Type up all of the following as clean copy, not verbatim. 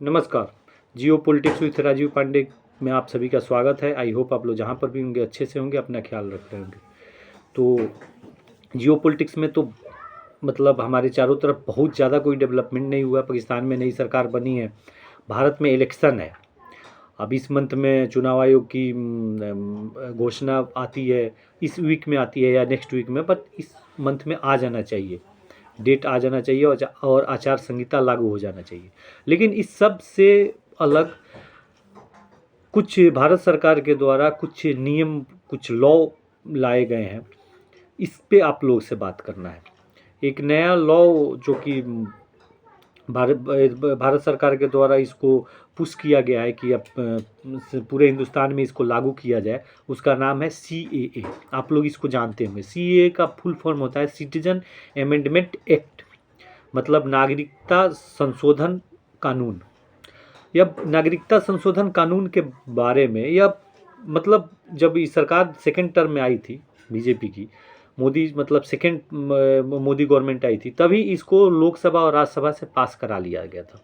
नमस्कार। Geopolitics with Rajiv Pandey में आप सभी का स्वागत है। आई होप आप लोग जहाँ पर भी होंगे अच्छे से होंगे, अपना ख्याल रख रहे होंगे। तो जियो पॉलिटिक्स में तो मतलब हमारे चारों तरफ बहुत ज़्यादा कोई डेवलपमेंट नहीं हुआ। पाकिस्तान में नई सरकार बनी है, भारत में इलेक्शन है। अब इस मंथ में चुनाव आयोग की घोषणा आती है, इस वीक में आती है या नेक्स्ट वीक में, बट इस मंथ में आ जाना चाहिए, डेट आ जाना चाहिए और आचार संहिता लागू हो जाना चाहिए। लेकिन इस सब से अलग कुछ भारत सरकार के द्वारा कुछ नियम, कुछ लॉ लाए गए हैं। इस पे आप लोग से बात करना है। एक नया लॉ जो कि भारत भारत सरकार के द्वारा इसको पुश किया गया है कि अब पूरे हिंदुस्तान में इसको लागू किया जाए, उसका नाम है CAA। आप लोग इसको जानते होंगे। CAA का फुल फॉर्म होता है सिटीजन अमेंडमेंट एक्ट, मतलब नागरिकता संशोधन कानून। यह नागरिकता संशोधन कानून के बारे में, यह मतलब जब ये सरकार सेकेंड टर्म में आई थी बीजेपी की, मोदी मतलब सेकेंड मोदी गवर्नमेंट आई थी, तभी इसको लोकसभा और राज्यसभा से पास करा लिया गया था।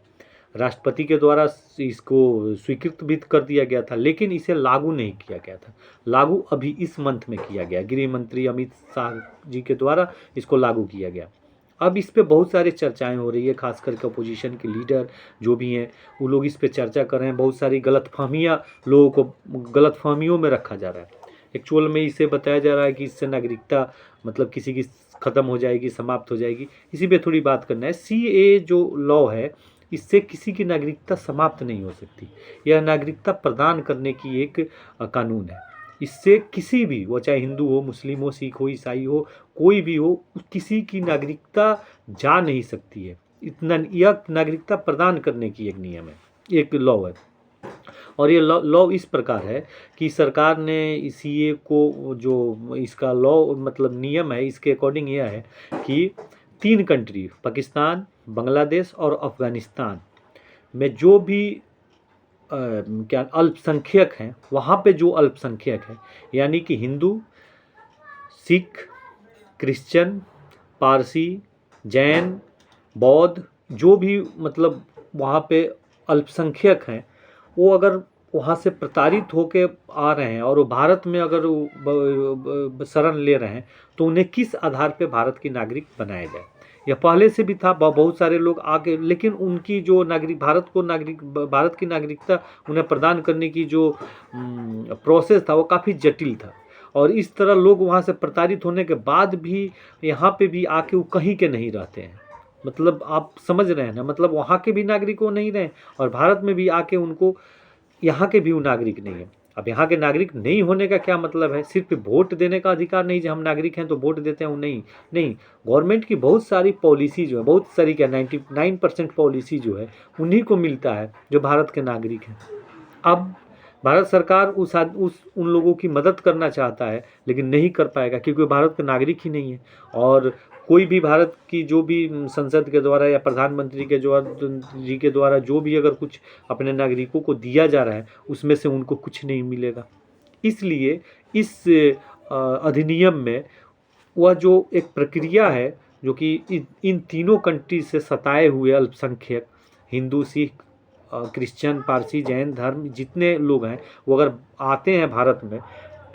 राष्ट्रपति के द्वारा इसको स्वीकृत भी कर दिया गया था, लेकिन इसे लागू नहीं किया गया था। लागू अभी इस मंथ में किया गया, गृह मंत्री अमित शाह जी के द्वारा इसको लागू किया गया। अब इस पे बहुत सारी चर्चाएं हो रही है, खास करके अपोजिशन के लीडर जो भी हैं वो लोग इस पे चर्चा कर रहे हैं। बहुत सारी गलतफहमियां, लोगों को गलतफहमियों में रखा जा रहा है। एक्चुअल में इसे बताया जा रहा है कि इससे नागरिकता मतलब किसी की ख़त्म हो जाएगी, समाप्त हो जाएगी। इसी पे थोड़ी बात करना है। CAA जो लॉ है, इससे किसी की नागरिकता समाप्त नहीं हो सकती। यह नागरिकता प्रदान करने की एक कानून है। इससे किसी भी, वो चाहे हिंदू हो, मुस्लिम हो, सिख हो, ईसाई हो, कोई भी हो, किसी की नागरिकता जा नहीं सकती है। इतना, यह नागरिकता प्रदान करने की एक नियम है, एक लॉ है। और ये लॉ इस प्रकार है कि सरकार ने CAA को, जो इसका लॉ मतलब नियम है, इसके अकॉर्डिंग यह है कि 3 कंट्री, पाकिस्तान, बांग्लादेश और अफ़गानिस्तान में जो भी क्या अल्पसंख्यक हैं, वहाँ पे जो अल्पसंख्यक हैं, यानी कि हिंदू, सिख, क्रिश्चियन, पारसी, जैन, बौद्ध, जो भी मतलब वहाँ पे अल्पसंख्यक हैं, वो अगर वहाँ से प्रताड़ित होके आ रहे हैं और वो भारत में अगर शरण ले रहे हैं, तो उन्हें किस आधार पे भारत की नागरिक बनाया जाए। यह पहले से भी था, बहुत सारे लोग आके, लेकिन उनकी जो नागरिक, भारत की नागरिकता उन्हें प्रदान करने की जो प्रोसेस था वो काफ़ी जटिल था। और इस तरह लोग वहाँ से प्रताड़ित होने के बाद भी यहाँ पे भी आके वो कहीं के नहीं रहते हैं। मतलब आप समझ रहे हैं ना, मतलब वहाँ के भी नागरिक वो नहीं रहे और भारत में भी आके उनको यहाँ के भी वो नागरिक नहीं है। अब यहाँ के नागरिक नहीं होने का क्या मतलब है? सिर्फ वोट देने का अधिकार नहीं, जो हम नागरिक हैं तो वोट देते हैं, वो नहीं। नहीं, गवर्नमेंट की बहुत सारी पॉलिसी जो है, बहुत सारी क्या 99% पॉलिसी जो है उन्हीं को मिलता है जो भारत के नागरिक हैं। अब भारत सरकार उन लोगों की मदद करना चाहता है, लेकिन नहीं कर पाएगा क्योंकि वो भारत के नागरिक ही नहीं है। और कोई भी भारत की जो भी संसद के द्वारा या प्रधानमंत्री के द्वारा जो भी अगर कुछ अपने नागरिकों को दिया जा रहा है, उसमें से उनको कुछ नहीं मिलेगा। इसलिए इस अधिनियम में वह जो एक प्रक्रिया है, जो कि इन तीनों कंट्री से सताए हुए अल्पसंख्यक, हिंदू, सिख, क्रिश्चियन, पारसी, जैन धर्म जितने लोग हैं, वो अगर आते हैं भारत में,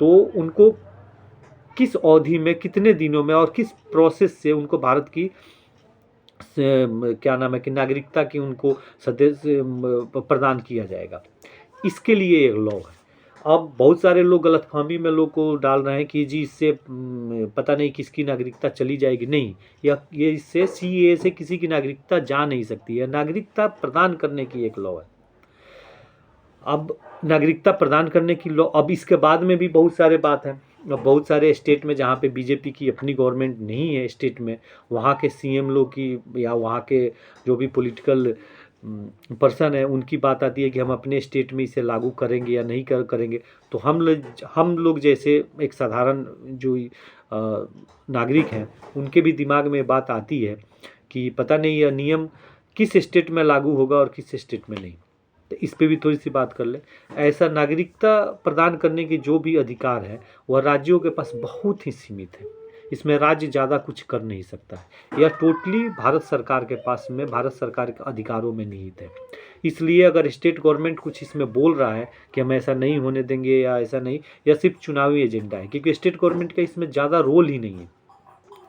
तो उनको किस अवधि में, कितने दिनों में और किस प्रोसेस से उनको भारत की क्या नाम है कि नागरिकता की उनको सदस्य प्रदान किया जाएगा। इसके लिए एक लॉ है। अब बहुत सारे लोग गलतफहमी में लोग को डाल रहे हैं कि जी इससे पता नहीं किसकी नागरिकता चली जाएगी। नहीं, ये इससे CAA से किसी की नागरिकता जा नहीं सकती है। नागरिकता प्रदान करने की एक लॉ है। अब नागरिकता प्रदान करने की लॉ, अब इसके बाद में भी बहुत सारे बात हैं। अब बहुत सारे स्टेट में जहाँ पे बीजेपी की अपनी गवर्नमेंट नहीं है स्टेट में, वहाँ के CM लोग की या वहाँ के जो भी पॉलिटिकल पर्सन है, उनकी बात आती है कि हम अपने स्टेट में इसे लागू करेंगे या नहीं करेंगे। तो हम लोग जैसे एक साधारण जो नागरिक हैं, उनके भी दिमाग में बात आती है कि पता नहीं यह नियम किस स्टेट में लागू होगा और किस स्टेट में नहीं। तो इस पे भी थोड़ी सी बात कर ले। ऐसा नागरिकता प्रदान करने के जो भी अधिकार है, वह राज्यों के पास बहुत ही सीमित है। इसमें राज्य ज़्यादा कुछ कर नहीं सकता है। यह टोटली भारत सरकार के पास में, भारत सरकार के अधिकारों में निहित है। इसलिए अगर स्टेट गवर्नमेंट कुछ इसमें बोल रहा है कि हम ऐसा नहीं होने देंगे या ऐसा नहीं, यह सिर्फ चुनावी एजेंडा है, क्योंकि स्टेट गवर्नमेंट का इसमें ज़्यादा रोल ही नहीं है।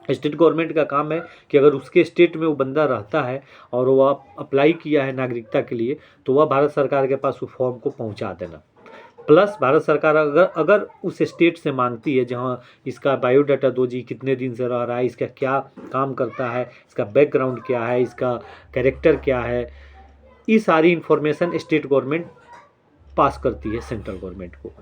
स्टेट गवर्नमेंट का काम है कि अगर उसके स्टेट में वो बंदा रहता है और वो अप्लाई किया है नागरिकता के लिए, तो वह भारत सरकार के पास उस फॉर्म को पहुंचा देना। प्लस भारत सरकार अगर उस स्टेट से मांगती है जहां इसका बायोडाटा दो जी, कितने दिन से रह रहा है, इसका क्या काम करता है, इसका बैकग्राउंड क्या है, इसका कैरेक्टर क्या है, ये सारी इन्फॉर्मेशन स्टेट गवर्नमेंट पास करती है सेंट्रल गवर्नमेंट को।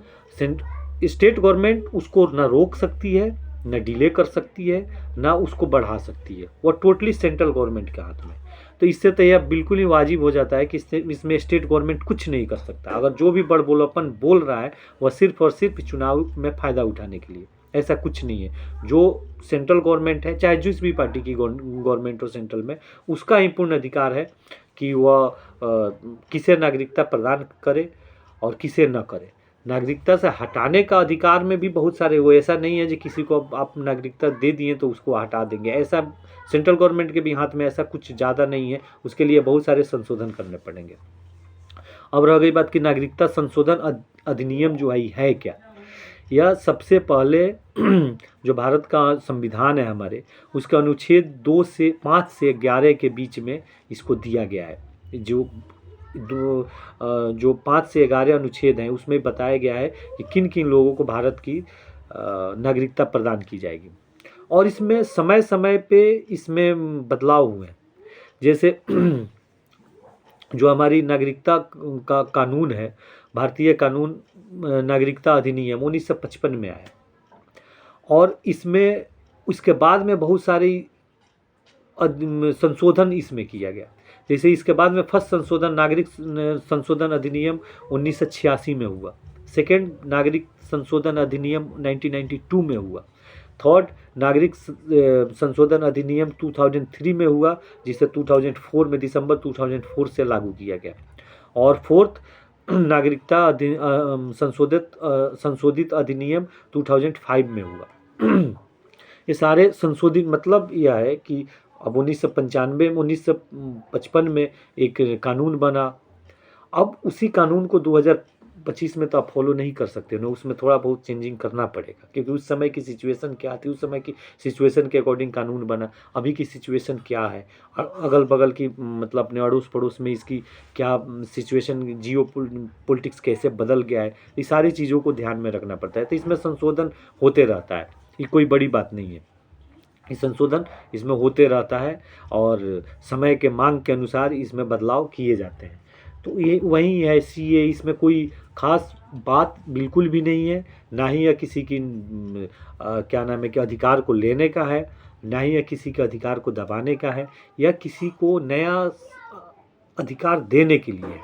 स्टेट गवर्नमेंट उसको न रोक सकती है, न डिले कर सकती है, ना उसको बढ़ा सकती है। वो टोटली सेंट्रल गवर्नमेंट के हाथ में। तो इससे तो यह बिल्कुल ही वाजिब हो जाता है कि इसमें स्टेट गवर्नमेंट कुछ नहीं कर सकता। अगर जो भी बड़बोलापन बोल रहा है वह सिर्फ और सिर्फ चुनाव में फ़ायदा उठाने के लिए, ऐसा कुछ नहीं है। जो सेंट्रल गवर्नमेंट है, चाहे जिस भी पार्टी की गवर्नमेंट हो सेंट्रल में, उसका ही पूर्ण अधिकार है कि वह किसे नागरिकता प्रदान करे और किसे न करे। नागरिकता से हटाने का अधिकार में भी बहुत सारे, वो ऐसा नहीं है कि किसी को आप नागरिकता दे दिए तो उसको हटा देंगे, ऐसा सेंट्रल गवर्नमेंट के भी हाथ में ऐसा कुछ ज़्यादा नहीं है। उसके लिए बहुत सारे संशोधन करने पड़ेंगे। अब रह गई बात कि नागरिकता संशोधन अधिनियम जो है क्या। यह सबसे पहले जो भारत का संविधान है हमारे, उसके अनुच्छेद 2 से 5 से 11 के बीच में इसको दिया गया है। जो 5 से 11 अनुच्छेद हैं उसमें बताया गया है कि किन किन लोगों को भारत की नागरिकता प्रदान की जाएगी। और इसमें समय समय पे इसमें बदलाव हुए हैं। जैसे जो हमारी नागरिकता का कानून है, भारतीय कानून नागरिकता अधिनियम 1955 में आया, और इसमें उसके बाद में बहुत सारी संशोधन इसमें किया गया। जैसे इसके बाद में फर्स्ट संशोधन नागरिक संशोधन अधिनियम 1986 में हुआ, सेकेंड नागरिक संशोधन अधिनियम 1992 में हुआ, थर्ड नागरिक संशोधन अधिनियम 2003 में हुआ, जिसे 2004 में दिसंबर 2004 से लागू किया गया, और फोर्थ नागरिकता संशोधित अधिनियम 2005 में हुआ। ये सारे संशोधित मतलब यह है कि अब 1955 में एक कानून बना। अब उसी कानून को 2025 में तो आप फॉलो नहीं कर सकते ना, उसमें थोड़ा बहुत चेंजिंग करना पड़ेगा, क्योंकि उस समय की सिचुएशन क्या थी, उस समय की सिचुएशन के अकॉर्डिंग कानून बना। अभी की सिचुएशन क्या है, अगल बगल की मतलब अपने अड़ोस पड़ोस में इसकी क्या सिचुएशन, जियो पॉलिटिक्स कैसे बदल गया है, ये सारी चीज़ों को ध्यान में रखना पड़ता है। तो इसमें संशोधन होते रहता है, ये कोई बड़ी बात नहीं है। ये संशोधन इसमें होते रहता है और समय के मांग के अनुसार इसमें बदलाव किए जाते हैं। तो ये वही है सीए, इसमें कोई ख़ास बात बिल्कुल भी नहीं है, ना ही यह किसी की क्या नाम है कि अधिकार को लेने का है, ना ही यह किसी के अधिकार को दबाने का है, या किसी को नया अधिकार देने के लिए है।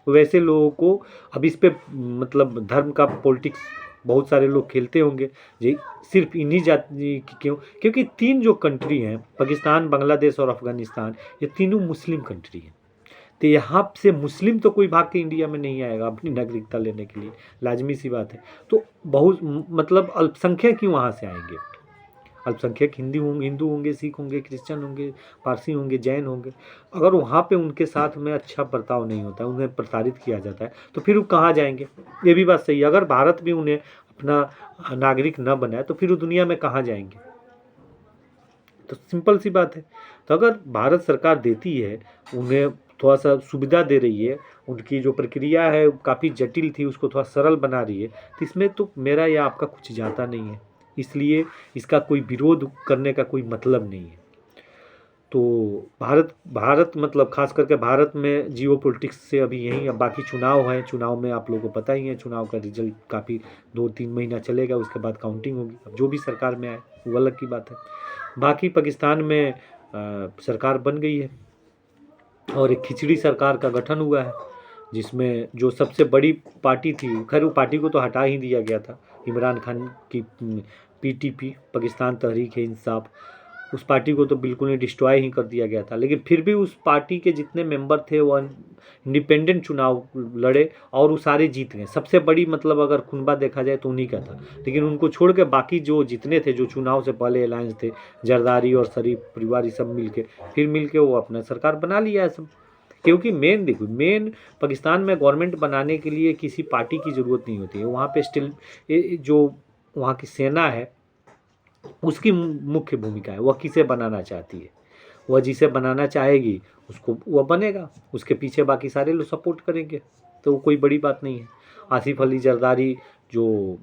वैसे लोगों को अब इस पे मतलब धर्म का पॉलिटिक्स बहुत सारे लोग खेलते होंगे जी, सिर्फ इन्हीं जाति की क्यों, क्योंकि 3 जो कंट्री हैं, पाकिस्तान, बांग्लादेश और अफ़गानिस्तान, ये तीनों मुस्लिम कंट्री हैं। तो यहाँ से मुस्लिम तो कोई भाग के इंडिया में नहीं आएगा अपनी नागरिकता लेने के लिए, लाजमी सी बात है। तो बहुत मतलब अल्पसंख्यक ही वहाँ से आएंगे। अल्पसंख्यक हिंदू होंगे, सिख होंगे, क्रिश्चियन होंगे, पारसी होंगे, जैन होंगे। अगर वहाँ पे उनके साथ में अच्छा बर्ताव नहीं होता है, उन्हें प्रताड़ित किया जाता है, तो फिर वो कहाँ जाएंगे। ये भी बात सही है। अगर भारत भी उन्हें अपना नागरिक न बनाए तो फिर वो दुनिया में कहाँ जाएंगे। तो सिंपल सी बात है। तो अगर भारत सरकार देती है, उन्हें थोड़ा सा सुविधा दे रही है, उनकी जो प्रक्रिया है काफ़ी जटिल थी उसको थोड़ा सरल बना रही है, तो इसमें तो मेरा या आपका कुछ जाता नहीं है। इसलिए इसका कोई विरोध करने का कोई मतलब नहीं है। तो भारत मतलब खास करके भारत में जियो पॉलिटिक्स से अभी यही, अब बाकी चुनाव है, चुनाव में आप लोगों को पता ही है, चुनाव का रिजल्ट काफ़ी 2-3 महीना चलेगा, उसके बाद काउंटिंग होगी। अब जो भी सरकार में आए वो अलग की बात है। बाकी पाकिस्तान में सरकार बन गई है और एक खिचड़ी सरकार का गठन हुआ है, जिसमें जो सबसे बड़ी पार्टी थी, खैर वो पार्टी को तो हटा ही दिया गया था, इमरान खान की पीटीपी, पाकिस्तान तहरीक इंसाफ, उस पार्टी को तो बिल्कुल ही डिस्ट्रॉय ही कर दिया गया था। लेकिन फिर भी उस पार्टी के जितने मेंबर थे वो इंडिपेंडेंट चुनाव लड़े और वो सारे जीत गए। सबसे बड़ी मतलब अगर खुनबा देखा जाए तो उन्हीं का था। लेकिन उनको छोड़ के बाकी जो जितने थे, जो चुनाव से पहले अलायंस थे, जरदारी और शरीफ परिवार, ये सब मिल के वो अपना सरकार बना लिया है सब। क्योंकि मेन देखो, मेन पाकिस्तान में गवर्नमेंट बनाने के लिए किसी पार्टी की ज़रूरत नहीं होती है। वहाँ पे स्टिल जो वहाँ की सेना है उसकी मुख्य भूमिका है। वह किसे बनाना चाहती है, वह जिसे बनाना चाहेगी उसको वह बनेगा, उसके पीछे बाकी सारे लोग सपोर्ट करेंगे, तो वो कोई बड़ी बात नहीं है। आसिफ अली जरदारी जो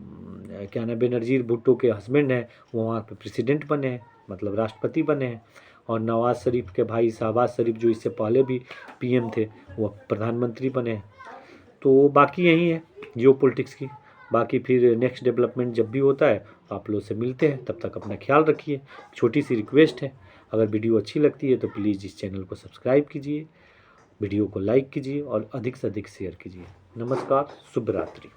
क्या नाम, बेनज़ीर भुट्टो के हस्बैंड हैं, वो वहाँ पे प्रेसिडेंट बने हैं, मतलब राष्ट्रपति बने हैं। और नवाज़ शरीफ के भाई शहबाज शरीफ जो इससे पहले भी पीएम थे, वो प्रधानमंत्री बने हैं। तो बाकी यही है जियो पॉलिटिक्स की। बाकी फिर नेक्स्ट डेवलपमेंट जब भी होता है तो आप लोग से मिलते हैं, तब तक अपना ख्याल रखिए। छोटी सी रिक्वेस्ट है, अगर वीडियो अच्छी लगती है तो प्लीज़ इस चैनल को सब्सक्राइब कीजिए, वीडियो को लाइक कीजिए और अधिक से अधिक शेयर कीजिए। नमस्कार, शुभ रात्रि।